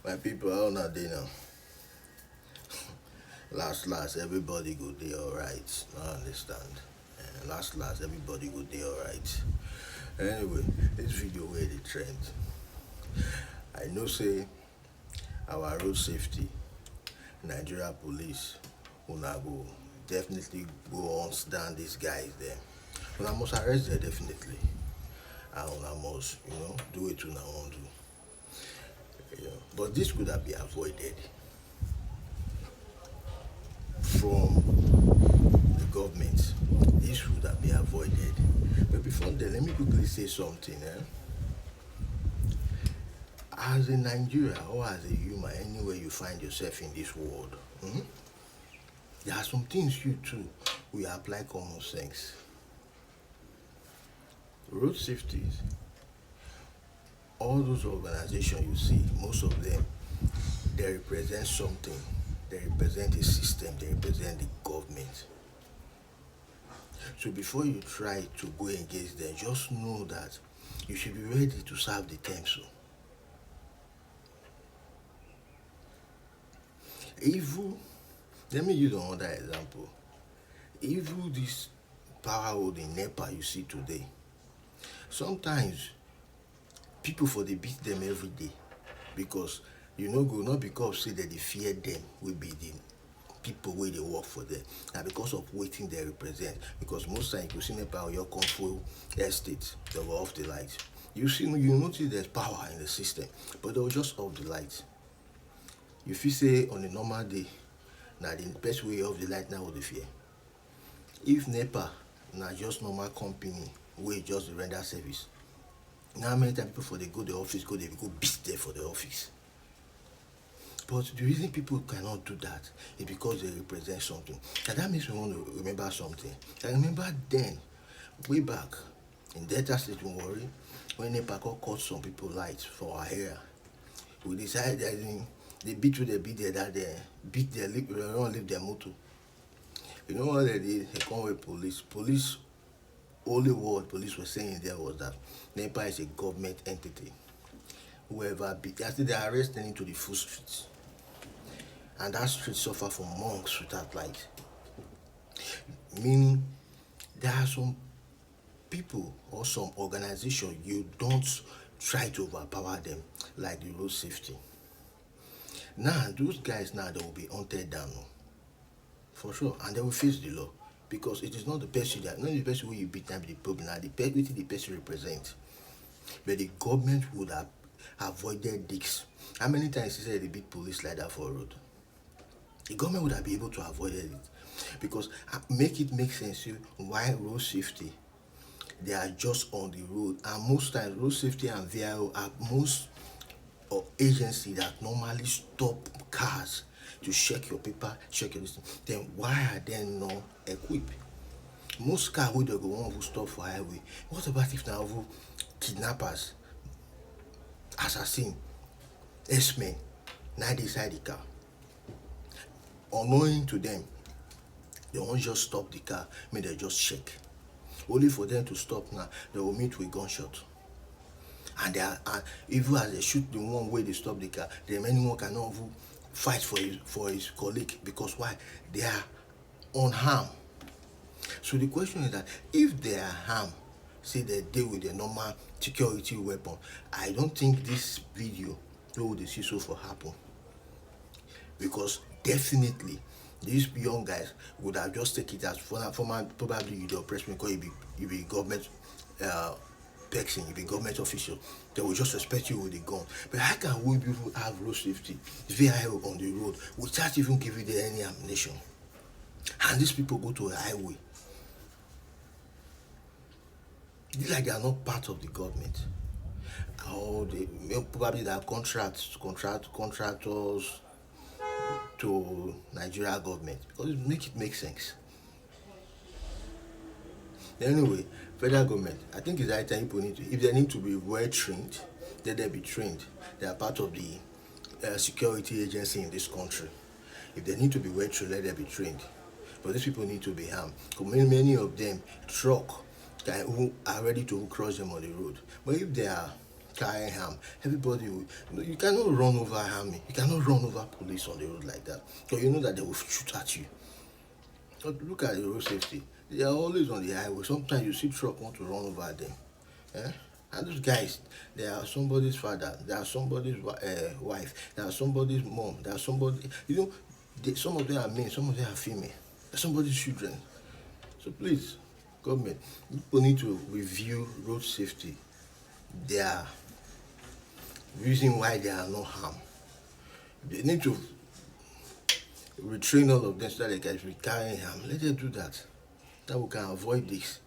My people, how una dey now? Last, everybody go dey alright. I understand. Last, everybody go dey alright. Anyway, this video where the trend. I know say our road safety, Nigeria police, una go definitely go on stand these guys there. Una must arrest them definitely. And una must, do it una want to. But this could have been avoided from the government. This would have been avoided. But before then, let me quickly say something. As a Nigeria or as a human, anywhere you find yourself in this world, there are some things you too we apply common sense. Road safety, all those organizations you see, most of them, they represent something. They represent a system. They represent the government. So before you try to go against them, just know that you should be ready to serve the term. So, even, let me use another example. Even this power holding NEPA you see today, sometimes people for they beat them every day because not because say that they fear them will be the people where they work for them, and because of waiting they represent. Because most times you see NEPA or your comfort estate, they will off the lights. You notice there's power in the system, but they will just off the lights. If you say on a normal day, now the best way off the light now would be fear. If NEPA now just normal company where just render service, now many times people for they go the office, they go beat there for the office. But the reason people cannot do that is because they represent something. And that makes me want to remember something. I remember then, way back in Delta State, don't worry, when NEPA caught some people lights for our area, we decided that they beat there that they beat their they don't leave their motor. You know what they did? They come with police. Police, only word police were saying there was that NEPA is a government entity. Whoever beat, after they arrest them into the full streets. And that street suffer from monks without light. Meaning, there are some people or some organization you don't try to overpower them, like the road safety. Now, those guys now they will be hunted down, for sure, and they will face the law because it is not the person not the person who you beat them the problem, now the person represent. But the government would have avoided this. How many times he said they beat police like that for road? The government would have been able to avoid it because make sense why road safety they are just on the road, and most times road safety and VIO are most agency that normally stop cars to check your paper, check your listing. Then why are they not equipped? Most cars will go one who stop for highway. What about if now kidnappers, assassin, S-men, now they inside the car? Unknowing to them, they won't just stop the car, they just check. Only for them to stop now, they will meet with gunshot. And they are, even as they shoot the one way they stop the car, the remaining one cannot even fight for his colleague because why? They are unharmed. So the question is that if they are harmed, say they deal with a normal security weapon, I don't think this video would see so for happen. Because definitely these young guys would have just taken it as former probably you the oppressed because you be government person, you be government official, they will just respect you with a gun. But how can we people have road safety, VIO on the road without even giving them any ammunition? And these people go to a highway. It's like they are not part of the government. Or they probably they are contractors to Nigeria government because it makes sense. Anyway, federal government, I think it's high time people if they need to be well trained, let them be trained. They are part of the security agency in this country. If they need to be well trained, let them be trained. But these people need to be harmed. Because many of them truck who are ready to cross them on the road. But if they are carrying harm. Everybody will, you cannot run over army. You cannot run over police on the road like that. Because you know that they will shoot at you. But look at the road safety. They are always on the highway. Sometimes you see truck want to run over them. Eh? And those guys, they are somebody's father, they are somebody's wife, they are somebody's mom, they are somebody, some of them are men, some of them are female. They're somebody's children. So please, government, people need to review road safety. Their reason why they are not harmed. They need to retrain all of them so that they can be carrying harm. Let them do that. That we can avoid this.